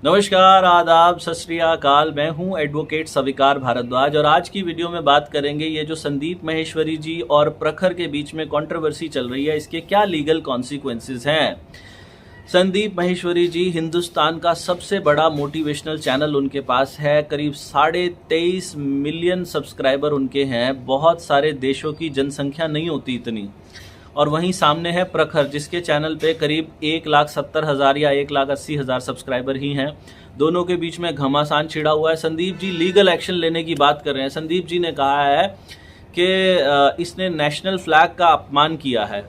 नमस्कार, आदाब, सत श्री अकाल। मैं हूं एडवोकेट स्वीकार भारद्वाज और आज की वीडियो में बात करेंगे ये जो संदीप माहेश्वरी जी और प्रखर के बीच में कंट्रोवर्सी चल रही है, इसके क्या लीगल कॉन्सिक्वेंसेस हैं। संदीप माहेश्वरी जी हिंदुस्तान का सबसे बड़ा मोटिवेशनल चैनल उनके पास है, करीब 23.5 मिलियन सब्सक्राइबर उनके हैं। बहुत सारे देशों की जनसंख्या नहीं होती इतनी। और वहीं सामने है प्रखर, जिसके चैनल पे करीब 1,70,000 या 1,80,000 सब्सक्राइबर ही हैं। दोनों के बीच में घमासान छिड़ा हुआ है। संदीप जी लीगल एक्शन लेने की बात कर रहे हैं। संदीप जी ने कहा है कि इसने नेशनल फ्लैग का अपमान किया है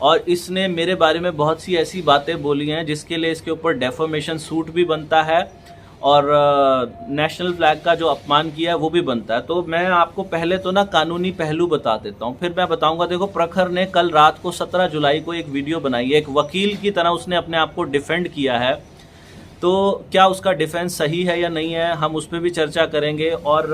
और इसने मेरे बारे में बहुत सी ऐसी बातें बोली हैं जिसके लिए इसके ऊपर डेफोमेशन सूट भी बनता है और नेशनल फ्लैग का जो अपमान किया है वो भी बनता है। तो मैं आपको पहले तो ना कानूनी पहलू बता देता हूँ, फिर मैं बताऊंगा। देखो, प्रखर ने कल रात को 17 जुलाई को एक वीडियो बनाई है। एक वकील की तरह उसने अपने आप को डिफेंड किया है। तो क्या उसका डिफेंस सही है या नहीं है, हम उस पर भी चर्चा करेंगे। और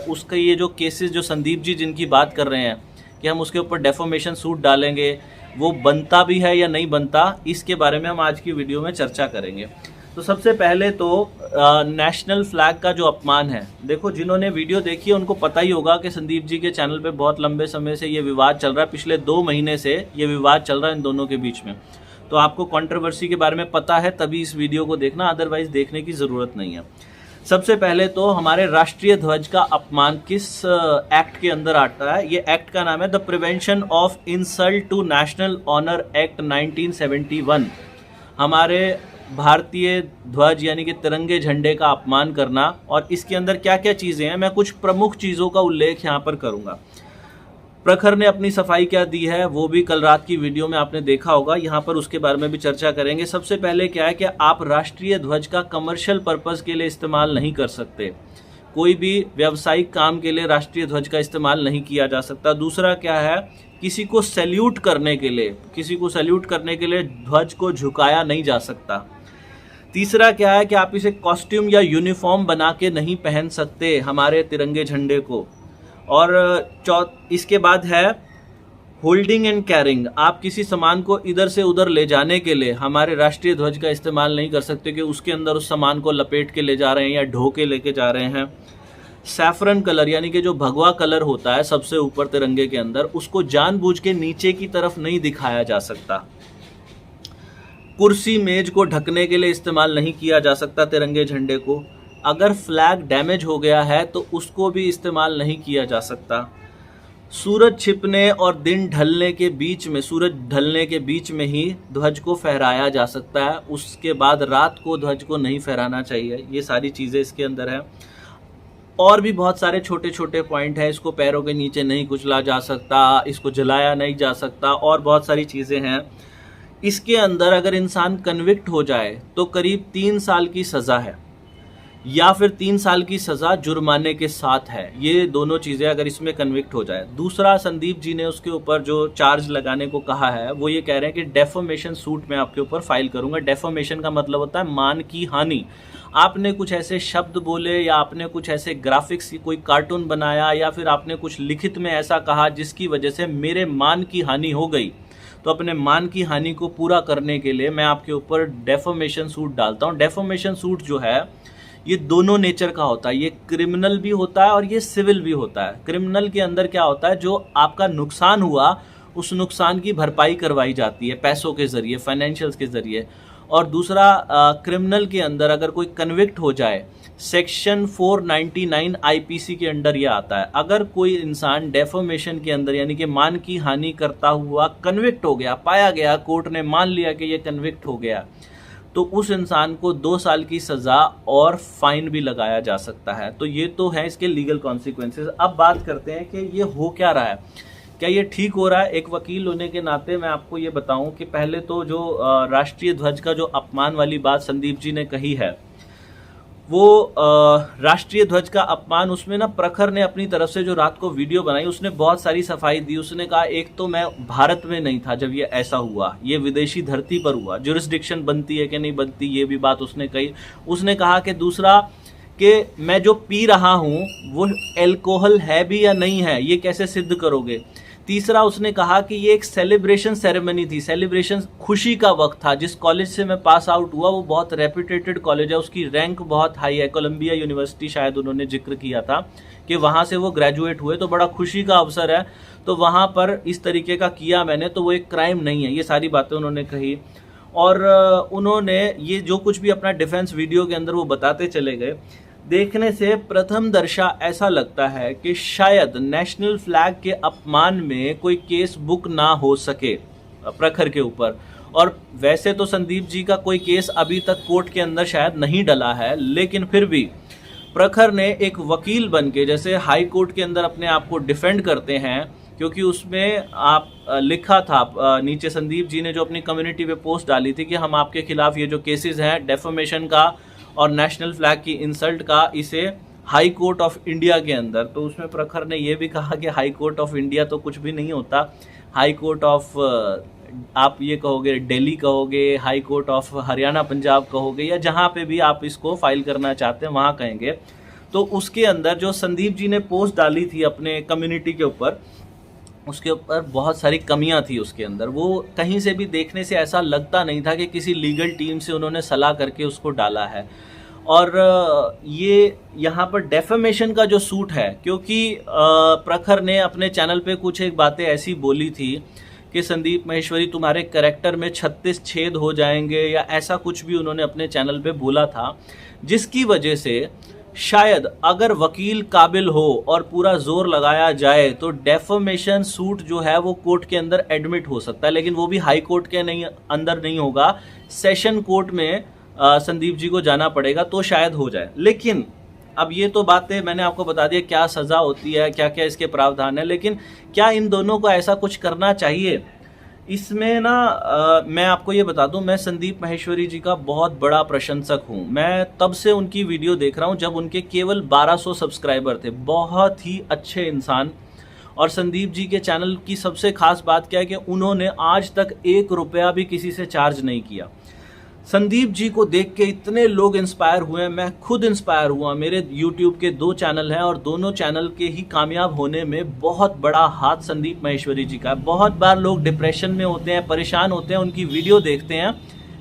उसके ये जो केसेस जो संदीप जी जिनकी बात कर रहे हैं कि हम उसके ऊपर डेफोमेशन सूट डालेंगे, वो बनता भी है या नहीं बनता, इसके बारे में हम आज की वीडियो में चर्चा करेंगे। तो सबसे पहले तो नेशनल फ्लैग का जो अपमान है, देखो जिन्होंने वीडियो देखी है उनको पता ही होगा कि संदीप जी के चैनल पे बहुत लंबे समय से ये विवाद चल रहा है। पिछले 2 महीने से ये विवाद चल रहा है इन दोनों के बीच में। तो आपको कंट्रोवर्सी के बारे में पता है तभी इस वीडियो को देखना, अदरवाइज देखने की ज़रूरत नहीं है। सबसे पहले तो हमारे राष्ट्रीय ध्वज का अपमान किस एक्ट के अंदर आता है। ये एक्ट का नाम है the prevention of insult to national honour act 1971। हमारे भारतीय ध्वज यानी कि तिरंगे झंडे का अपमान करना। और इसके अंदर क्या क्या चीज़ें हैं, मैं कुछ प्रमुख चीज़ों का उल्लेख यहाँ पर करूँगा। प्रखर ने अपनी सफाई क्या दी है वो भी कल रात की वीडियो में आपने देखा होगा, यहाँ पर उसके बारे में भी चर्चा करेंगे। सबसे पहले क्या है कि आप राष्ट्रीय ध्वज का कमर्शियल पर्पज़ के लिए इस्तेमाल नहीं कर सकते। कोई भी व्यावसायिक काम के लिए राष्ट्रीय ध्वज का इस्तेमाल नहीं किया जा सकता। दूसरा क्या है, किसी को सैल्यूट करने के लिए ध्वज को झुकाया नहीं जा सकता। तीसरा क्या है कि आप इसे कॉस्ट्यूम या यूनिफॉर्म बना के नहीं पहन सकते हमारे तिरंगे झंडे को। और इसके बाद है होल्डिंग एंड कैरिंग। आप किसी सामान को इधर से उधर ले जाने के लिए हमारे राष्ट्रीय ध्वज का इस्तेमाल नहीं कर सकते कि उसके अंदर उस सामान को लपेट के ले जा रहे हैं या ढो के लेके जा रहे हैं। सैफरन कलर यानी कि जो भगवा कलर होता है सबसे ऊपर तिरंगे के अंदर, उसको जानबूझ के नीचे की तरफ नहीं दिखाया जा सकता। कुर्सी मेज को ढकने के लिए इस्तेमाल नहीं किया जा सकता तिरंगे झंडे को। अगर फ्लैग डैमेज हो गया है तो उसको भी इस्तेमाल नहीं किया जा सकता। सूरज छिपने और दिन ढलने के बीच में ही ध्वज को फहराया जा सकता है। उसके बाद रात को ध्वज को नहीं फहराना चाहिए। ये सारी चीज़ें इसके अंदर है। और भी बहुत सारे छोटे छोटे पॉइंट हैं। इसको पैरों के नीचे नहीं कुचला जा सकता, इसको जलाया नहीं जा सकता, और बहुत सारी चीज़ें हैं। इसके अंदर अगर इंसान कन्विक्ट हो जाए तो करीब 3 साल की सज़ा है या फिर 3 साल की सज़ा जुर्माने के साथ है। ये दोनों चीज़ें अगर इसमें कन्विक्ट हो जाए। दूसरा, संदीप जी ने उसके ऊपर जो चार्ज लगाने को कहा है वो ये कह रहे हैं कि डेफोमेशन सूट मैं आपके ऊपर फाइल करूंगा। डेफोमेशन का मतलब होता है मान की हानि। आपने कुछ ऐसे शब्द बोले या आपने कुछ ऐसे ग्राफिक्स, कोई कार्टून बनाया या फिर आपने कुछ लिखित में ऐसा कहा जिसकी वजह से मेरे मान की हानि हो गई, तो अपने मान की हानि को पूरा करने के लिए मैं आपके ऊपर डेफोमेशन सूट डालता हूँ। डेफोमेशन सूट जो है ये दोनों नेचर का होता है। ये क्रिमिनल भी होता है और ये सिविल भी होता है। क्रिमिनल के अंदर क्या होता है, जो आपका नुकसान हुआ उस नुकसान की भरपाई करवाई जाती है पैसों के ज़रिए, फाइनेंशियल्स के ज़रिए। और दूसरा, क्रिमिनल के अंदर अगर कोई कन्विक्ट हो जाए, सेक्शन 499 आईपीसी के अंडर ये आता है। अगर कोई इंसान डेफोमेशन के अंदर यानी कि मान की हानि करता हुआ कन्विक्ट हो गया, पाया गया, कोर्ट ने मान लिया कि ये कन्विक्ट हो गया, तो उस इंसान को 2 साल की सज़ा और फाइन भी लगाया जा सकता है। तो ये तो है इसके लीगल कॉन्सिक्वेंसेस। अब बात करते हैं कि ये हो क्या रहा है, क्या ये ठीक हो रहा है। एक वकील होने के नाते मैं आपको ये बताऊं कि पहले तो जो राष्ट्रीय ध्वज का जो अपमान वाली बात संदीप जी ने कही है, वो राष्ट्रीय ध्वज का अपमान, उसमें ना प्रखर ने अपनी तरफ से जो रात को वीडियो बनाई उसने बहुत सारी सफाई दी। उसने कहा एक तो मैं भारत में नहीं था जब ये ऐसा हुआ, ये विदेशी धरती पर हुआ, जुरिस्डिक्शन बनती है कि नहीं बनती ये भी बात उसने कही। उसने कहा कि दूसरा कि मैं जो पी रहा हूँ वो एल्कोहल है भी या नहीं है ये कैसे सिद्ध करोगे। तीसरा उसने कहा कि ये एक सेलिब्रेशन सेरेमनी थी, सेलिब्रेशन खुशी का वक्त था। जिस कॉलेज से मैं पास आउट हुआ वो बहुत रेप्यूटेटेड कॉलेज है, उसकी रैंक बहुत हाई है, कोलंबिया यूनिवर्सिटी शायद उन्होंने जिक्र किया था कि वहाँ से वो ग्रेजुएट हुए, तो बड़ा खुशी का अवसर है, तो वहाँ पर इस तरीके का किया मैंने तो वो एक क्राइम नहीं है। ये सारी बातें उन्होंने कही और उन्होंने ये जो कुछ भी अपना डिफेंस वीडियो के अंदर वो बताते चले गए। देखने से प्रथम दर्शा ऐसा लगता है कि शायद नेशनल फ्लैग के अपमान में कोई केस बुक ना हो सके प्रखर के ऊपर। और वैसे तो संदीप जी का कोई केस अभी तक कोर्ट के अंदर शायद नहीं डला है, लेकिन फिर भी प्रखर ने एक वकील बन के, जैसे हाई कोर्ट के अंदर अपने आप को डिफेंड करते हैं, क्योंकि उसमें आप लिखा था नीचे संदीप जी ने जो अपनी कम्युनिटी पे पोस्ट डाली थी कि हम आपके खिलाफ ये जो केसेस हैं डेफेमेशन का और नेशनल फ्लैग की इंसल्ट का, इसे हाई कोर्ट ऑफ इंडिया के अंदर, तो उसमें प्रखर ने ये भी कहा कि हाई कोर्ट ऑफ इंडिया तो कुछ भी नहीं होता, हाई कोर्ट ऑफ आप ये कहोगे दिल्ली कहोगे, high court of Haryana Punjab कहोगे, या जहाँ पे भी आप इसको फाइल करना चाहते हैं वहाँ कहेंगे। तो उसके अंदर जो संदीप जी ने पोस्ट डाली थी अपने कम्युनिटी के ऊपर, उसके ऊपर बहुत सारी कमियां थी उसके अंदर। वो कहीं से भी देखने से ऐसा लगता नहीं था कि किसी लीगल टीम से उन्होंने सलाह करके उसको डाला है। और ये यहाँ पर डेफेमेशन का जो सूट है, क्योंकि प्रखर ने अपने चैनल पे कुछ एक बातें ऐसी बोली थी कि संदीप माहेश्वरी तुम्हारे कैरेक्टर में 36 छेद हो जाएंगे, या ऐसा कुछ भी उन्होंने अपने चैनल पे बोला था, जिसकी वजह से शायद अगर वकील काबिल हो और पूरा जोर लगाया जाए तो डेफेमेशन सूट जो है वो कोर्ट के अंदर एडमिट हो सकता है, लेकिन वो भी हाई कोर्ट के अंदर नहीं होगा, सेशन कोर्ट में संदीप जी को जाना पड़ेगा, तो शायद हो जाए। लेकिन अब ये तो बातें मैंने आपको बता दिया क्या सज़ा होती है, क्या क्या इसके प्रावधान है, लेकिन क्या इन दोनों को ऐसा कुछ करना चाहिए? इसमें ना मैं आपको ये बता दूं, मैं संदीप माहेश्वरी जी का बहुत बड़ा प्रशंसक हूं। मैं तब से उनकी वीडियो देख रहा हूं जब उनके केवल 1200 सब्सक्राइबर थे। बहुत ही अच्छे इंसान। और संदीप जी के चैनल की सबसे खास बात क्या है कि उन्होंने आज तक 1 रुपया भी किसी से चार्ज नहीं किया। संदीप जी को देख के इतने लोग इंस्पायर हुए, मैं खुद इंस्पायर हुआ। मेरे YouTube के 2 चैनल हैं और दोनों चैनल के ही कामयाब होने में बहुत बड़ा हाथ संदीप माहेश्वरी जी का है। बहुत बार लोग डिप्रेशन में होते हैं, परेशान होते हैं, उनकी वीडियो देखते हैं,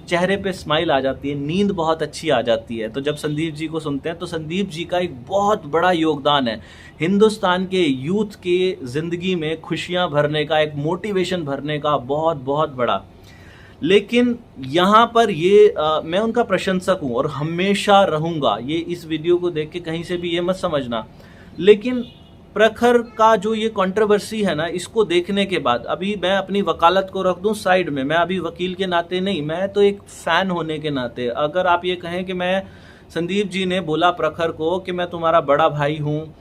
चेहरे पे स्माइल आ जाती है, नींद बहुत अच्छी आ जाती है। तो जब संदीप जी को सुनते हैं तो संदीप जी का एक बहुत बड़ा योगदान है हिंदुस्तान के यूथ के ज़िंदगी में खुशियाँ भरने का, एक मोटिवेशन भरने का, बहुत बहुत बड़ा। लेकिन यहाँ पर ये मैं उनका प्रशंसक हूँ और हमेशा रहूँगा। ये इस वीडियो को देख के कहीं से भी ये मत समझना। लेकिन प्रखर का जो ये कंट्रोवर्सी है ना, इसको देखने के बाद अभी मैं अपनी वकालत को रख दूँ साइड में, मैं अभी वकील के नाते नहीं, मैं तो एक फ़ैन होने के नाते, अगर आप ये कहें कि मैं संदीप जी ने बोला प्रखर को कि मैं तुम्हारा बड़ा भाई हूँ,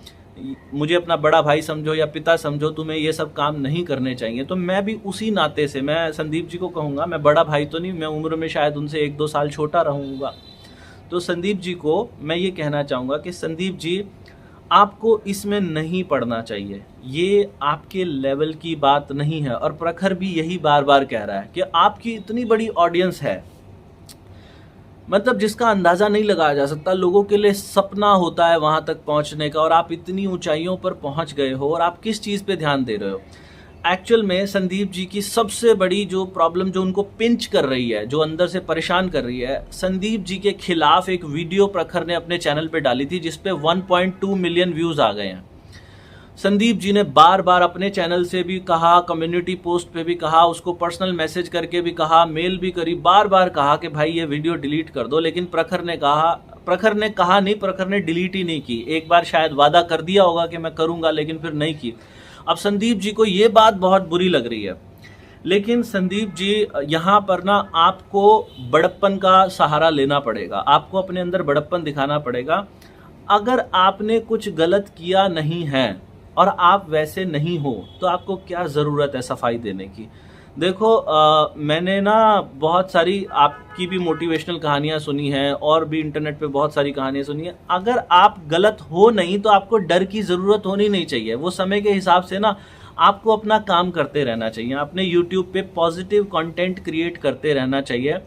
मुझे अपना बड़ा भाई समझो या पिता समझो, तुम्हें ये सब काम नहीं करने चाहिए, तो मैं भी उसी नाते से मैं संदीप जी को कहूँगा, मैं बड़ा भाई तो नहीं, मैं उम्र में शायद उनसे 1-2 साल छोटा रहूँगा। तो संदीप जी को मैं ये कहना चाहूँगा कि संदीप जी, आपको इसमें नहीं पढ़ना चाहिए, ये आपके लेवल की बात नहीं है। और प्रखर भी यही बार बार कह रहा है कि आपकी इतनी बड़ी ऑडियंस है, मतलब जिसका अंदाज़ा नहीं लगाया जा सकता। लोगों के लिए सपना होता है वहाँ तक पहुँचने का, और आप इतनी ऊंचाइयों पर पहुँच गए हो, और आप किस चीज़ पे ध्यान दे रहे हो? एक्चुअल में संदीप जी की सबसे बड़ी जो प्रॉब्लम जो उनको पिंच कर रही है, जो अंदर से परेशान कर रही है, संदीप जी के खिलाफ एक वीडियो प्रखर ने अपने चैनल पे डाली थी जिसपे 1.2 मिलियन व्यूज़ आ गए हैं। संदीप जी ने बार बार अपने चैनल से भी कहा, कम्युनिटी पोस्ट पे भी कहा, उसको पर्सनल मैसेज करके भी कहा, मेल भी करी, बार बार कहा कि भाई ये वीडियो डिलीट कर दो, लेकिन प्रखर ने डिलीट ही नहीं की। एक बार शायद वादा कर दिया होगा कि मैं करूंगा, लेकिन फिर नहीं की। अब संदीप जी को ये बात बहुत बुरी लग रही है, लेकिन संदीप जी यहाँ पर ना आपको बड़प्पन का सहारा लेना पड़ेगा, आपको अपने अंदर बड़प्पन दिखाना पड़ेगा। अगर आपने कुछ गलत किया नहीं है और आप वैसे नहीं हो तो आपको क्या ज़रूरत है सफाई देने की? देखो मैंने ना बहुत सारी आपकी भी मोटिवेशनल कहानियाँ सुनी हैं और भी इंटरनेट पे बहुत सारी कहानियाँ सुनी हैं। अगर आप गलत हो नहीं तो आपको डर की ज़रूरत होनी नहीं चाहिए। वो समय के हिसाब से ना आपको अपना काम करते रहना चाहिए, अपने YouTube पे पॉजिटिव कंटेंट क्रिएट करते रहना चाहिए।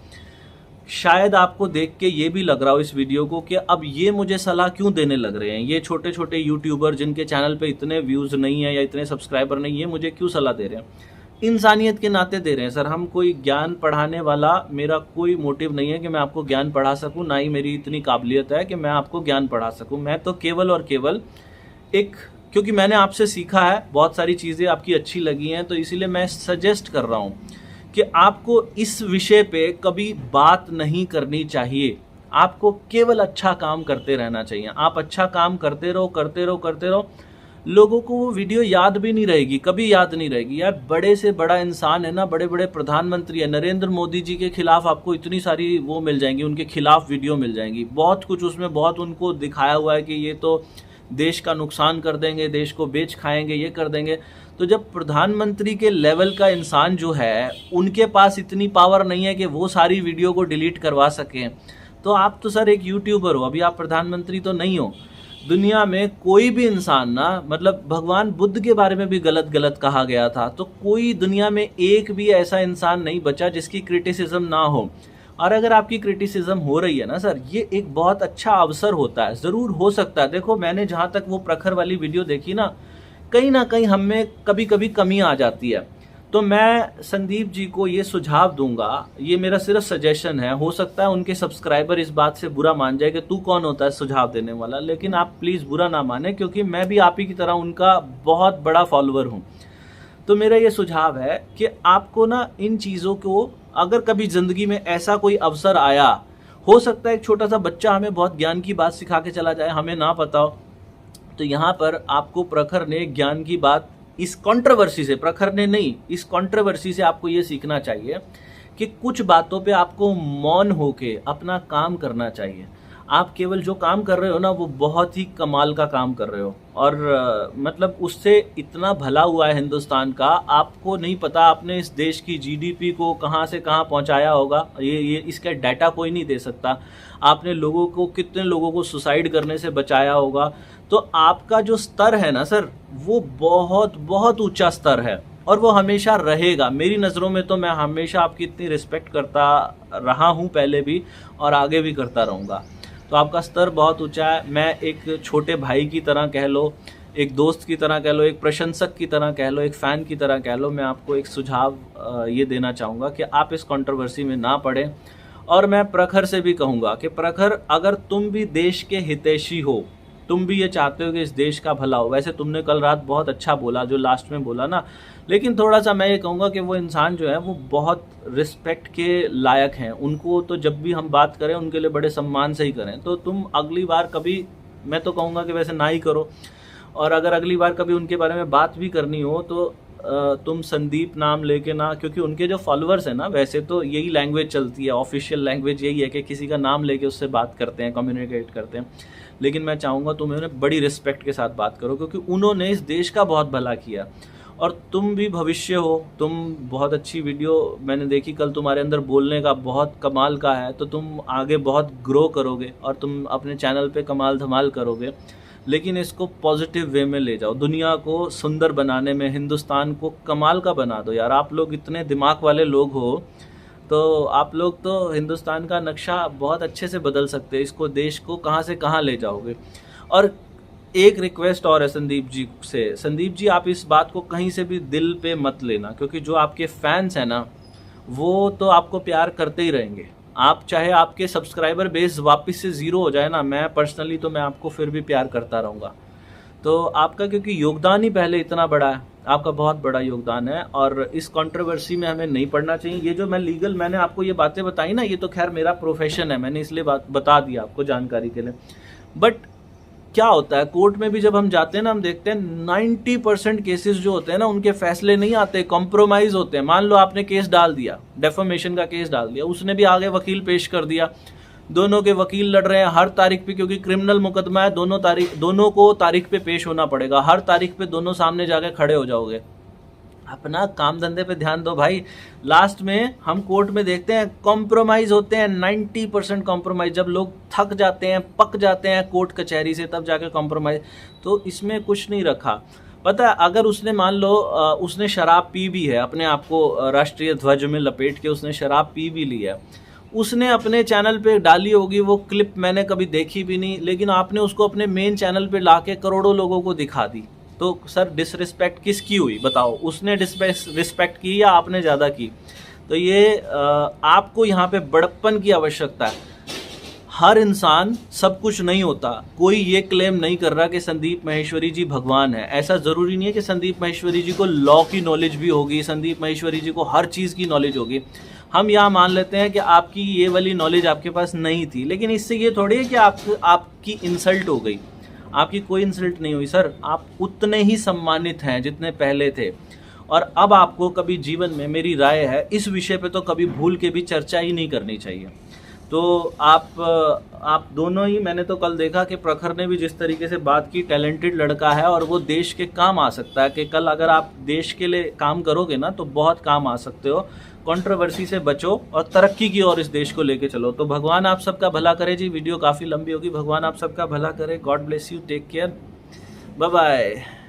शायद आपको देख के ये भी लग रहा हो इस वीडियो को कि अब ये मुझे सलाह क्यों देने लग रहे हैं, ये छोटे छोटे यूट्यूबर जिनके चैनल पे इतने व्यूज़ नहीं है या इतने सब्सक्राइबर नहीं है, मुझे क्यों सलाह दे रहे हैं। इंसानियत के नाते दे रहे हैं सर। हम कोई ज्ञान पढ़ाने वाला, मेरा कोई मोटिव नहीं है कि मैं आपको ज्ञान पढ़ा सकूं, ना ही मेरी इतनी काबिलियत है कि मैं आपको ज्ञान पढ़ा सकूं। मैं तो केवल और केवल क्योंकि मैंने आपसे सीखा है, बहुत सारी चीज़ें आपकी अच्छी लगी हैं, तो इसीलिए मैं सजेस्ट कर रहा हूँ कि आपको इस विषय पे कभी बात नहीं करनी चाहिए। आपको केवल अच्छा काम करते रहना चाहिए। आप अच्छा काम करते रहो करते रहो करते रहो, लोगों को वो वीडियो याद भी नहीं रहेगी, कभी याद नहीं रहेगी। यार बड़े से बड़ा इंसान है ना, बड़े बड़े प्रधानमंत्री है, नरेंद्र मोदी जी के खिलाफ आपको इतनी सारी वो मिल जाएंगी, उनके खिलाफ वीडियो मिल जाएंगी, बहुत कुछ उसमें बहुत उनको दिखाया हुआ है कि ये तो देश का नुकसान कर देंगे, देश को बेच खाएंगे, ये कर देंगे। तो जब प्रधानमंत्री के लेवल का इंसान जो है, उनके पास इतनी पावर नहीं है कि वो सारी वीडियो को डिलीट करवा सकें, तो आप तो सर एक यूट्यूबर हो, अभी आप प्रधानमंत्री तो नहीं हो। दुनिया में कोई भी इंसान ना, मतलब भगवान बुद्ध के बारे में भी गलत गलत कहा गया था, तो कोई दुनिया में एक भी ऐसा इंसान नहीं बचा जिसकी क्रिटिसिज्म ना हो। और अगर आपकी क्रिटिसिज्म हो रही है ना सर, ये एक बहुत अच्छा अवसर होता है, ज़रूर हो सकता है। देखो मैंने जहाँ तक वो प्रखर वाली वीडियो देखी ना कहीं हम में कभी कभी कमी आ जाती है। तो मैं संदीप जी को ये सुझाव दूंगा, ये मेरा सिर्फ सजेशन है, हो सकता है उनके सब्सक्राइबर इस बात से बुरा मान जाए कि तू कौन होता है सुझाव देने वाला, लेकिन आप प्लीज़ बुरा ना माने, क्योंकि मैं भी आप ही की तरह उनका बहुत बड़ा फॉलोअर हूँ। तो मेरा ये सुझाव है कि आपको ना इन चीज़ों को, अगर कभी ज़िंदगी में ऐसा कोई अवसर आया, हो सकता है एक छोटा सा बच्चा हमें बहुत ज्ञान की बात सिखा के चला जाए, हमें ना पता हो, तो यहाँ पर आपको प्रखर ने ज्ञान की बात, इस कंट्रोवर्सी से, प्रखर ने नहीं, इस कंट्रोवर्सी से आपको ये सीखना चाहिए कि कुछ बातों पे आपको मौन होके अपना काम करना चाहिए। आप केवल जो काम कर रहे हो ना, वो बहुत ही कमाल का काम कर रहे हो, और मतलब उससे इतना भला हुआ है हिंदुस्तान का, आपको नहीं पता। आपने इस देश की जीडीपी को कहाँ से कहाँ पहुँचाया होगा, ये इसका डाटा कोई नहीं दे सकता। आपने लोगों को, कितने लोगों को सुसाइड करने से बचाया होगा। तो आपका जो स्तर है ना सर, वो बहुत बहुत ऊंचा स्तर है, और वो हमेशा रहेगा। मेरी नज़रों में तो मैं हमेशा आपकी इतनी रिस्पेक्ट करता रहा हूँ पहले भी, और आगे भी करता रहूँगा। तो आपका स्तर बहुत ऊंचा है। मैं एक छोटे भाई की तरह कह लो, एक दोस्त की तरह कह लो, एक प्रशंसक की तरह कह लो, एक फ़ैन की तरह कह लो, मैं आपको एक सुझाव ये देना चाहूँगा कि आप इस कंट्रोवर्सी में ना पड़ें। और मैं प्रखर से भी कहूँगा कि प्रखर, अगर तुम भी देश के हितैषी हो, तुम भी ये चाहते हो कि इस देश का भला हो, वैसे तुमने कल रात बहुत अच्छा बोला जो लास्ट में बोला ना, लेकिन थोड़ा सा मैं ये कहूँगा कि वो इंसान जो है वो बहुत रिस्पेक्ट के लायक हैं। उनको तो जब भी हम बात करें उनके लिए बड़े सम्मान से ही करें। तो तुम अगली बार कभी, मैं तो कहूँगा कि वैसे ना ही करो, और अगर अगली बार कभी उनके बारे में बात भी करनी हो तो तुम संदीप नाम लेके ना, क्योंकि उनके जो फॉलोअर्स हैं ना, वैसे तो यही लैंग्वेज चलती है, ऑफिशियल लैंग्वेज यही है कि किसी का नाम लेके उससे बात करते हैं, कम्युनिकेट करते हैं। लेकिन मैं चाहूँगा तुम उन्हें बड़ी रिस्पेक्ट के साथ बात करो, क्योंकि उन्होंने इस देश का बहुत भला किया, और तुम भी भविष्य हो। तुम बहुत अच्छी वीडियो मैंने देखी कल, तुम्हारे अंदर बोलने का बहुत कमाल का है, तो तुम आगे बहुत ग्रो करोगे और तुम अपने चैनल पे कमाल धमाल करोगे। लेकिन इसको पॉजिटिव वे में ले जाओ, दुनिया को सुंदर बनाने में, हिंदुस्तान को कमाल का बना दो। यार आप लोग इतने दिमाग वाले लोग हो, तो आप लोग तो हिंदुस्तान का नक्शा बहुत अच्छे से बदल सकते हैं, इसको, देश को कहाँ से कहाँ ले जाओगे। और एक रिक्वेस्ट और है संदीप जी से, संदीप जी आप इस बात को कहीं से भी दिल पे मत लेना, क्योंकि जो आपके फैंस हैं ना, वो तो आपको प्यार करते ही रहेंगे। आप चाहे आपके सब्सक्राइबर बेस वापस से ज़ीरो हो जाए ना, मैं पर्सनली तो मैं आपको फिर भी प्यार करता रहूँगा। तो आपका क्योंकि योगदान ही पहले इतना बड़ा है, आपका बहुत बड़ा योगदान है, और इस कंट्रोवर्सी में हमें नहीं पड़ना चाहिए। ये जो मैंने आपको ये बातें बताई ना, ये तो खैर मेरा प्रोफेशन है, मैंने इसलिए बता दिया आपको जानकारी के लिए। बट क्या होता है, कोर्ट में भी जब हम जाते हैं ना, हम देखते हैं 90% केसेस जो होते हैं ना, उनके फैसले नहीं आते, कॉम्प्रोमाइज़ होते हैं। मान लो आपने केस डाल दिया, डेफेमेशन का केस डाल दिया, उसने भी आगे वकील पेश कर दिया, दोनों के वकील लड़ रहे हैं हर तारीख पे, क्योंकि क्रिमिनल मुकदमा है, दोनों को तारीख पे पेश होना पड़ेगा, हर तारीख पे दोनों सामने जाके खड़े हो जाओगे। अपना काम धंधे पे ध्यान दो भाई। लास्ट में हम कोर्ट में देखते हैं कॉम्प्रोमाइज होते हैं, 90% कॉम्प्रोमाइज। जब लोग थक जाते हैं, पक जाते हैं कोर्ट कचहरी से, तब जाके कॉम्प्रोमाइज। तो इसमें कुछ नहीं रखा। पता है, अगर उसने मान लो उसने शराब पी भी है, अपने आप को राष्ट्रीय ध्वज में लपेट के उसने शराब पी भी ली है, उसने अपने चैनल पे डाली होगी, वो क्लिप मैंने कभी देखी भी नहीं, लेकिन आपने उसको अपने मेन चैनल पे लाके करोड़ों लोगों को दिखा दी। तो सर डिसरिस्पेक्ट किसकी हुई बताओ? उसने डिसरिस्पेक्ट की या आपने ज़्यादा की? तो ये आपको यहाँ पे बड़प्पन की आवश्यकता है। हर इंसान सब कुछ नहीं होता। कोई ये क्लेम नहीं कर रहा कि संदीप माहेश्वरी जी भगवान है। ऐसा ज़रूरी नहीं है कि संदीप माहेश्वरी जी को लॉ की नॉलेज भी होगी, संदीप माहेश्वरी जी को हर चीज़ की नॉलेज होगी। हम यहाँ मान लेते हैं कि आपकी ये वाली नॉलेज आपके पास नहीं थी, लेकिन इससे ये थोड़ी है कि आपकी इंसल्ट हो गई। आपकी कोई इंसल्ट नहीं हुई सर, आप उतने ही सम्मानित हैं जितने पहले थे। और अब आपको कभी जीवन में, मेरी राय है, इस विषय पे तो कभी भूल के भी चर्चा ही नहीं करनी चाहिए। तो आप दोनों ही, मैंने तो कल देखा कि प्रखर ने भी जिस तरीके से बात की, टैलेंटेड लड़का है और वो देश के काम आ सकता है कि कल अगर आप देश के लिए काम करोगे ना तो बहुत काम आ सकते हो। कंट्रोवर्सी से बचो और तरक्की की ओर इस देश को लेके चलो। तो भगवान आप सबका भला करे जी। वीडियो काफ़ी लंबी होगी, भगवान आप सबका भला करे। God bless you, take care, bye bye.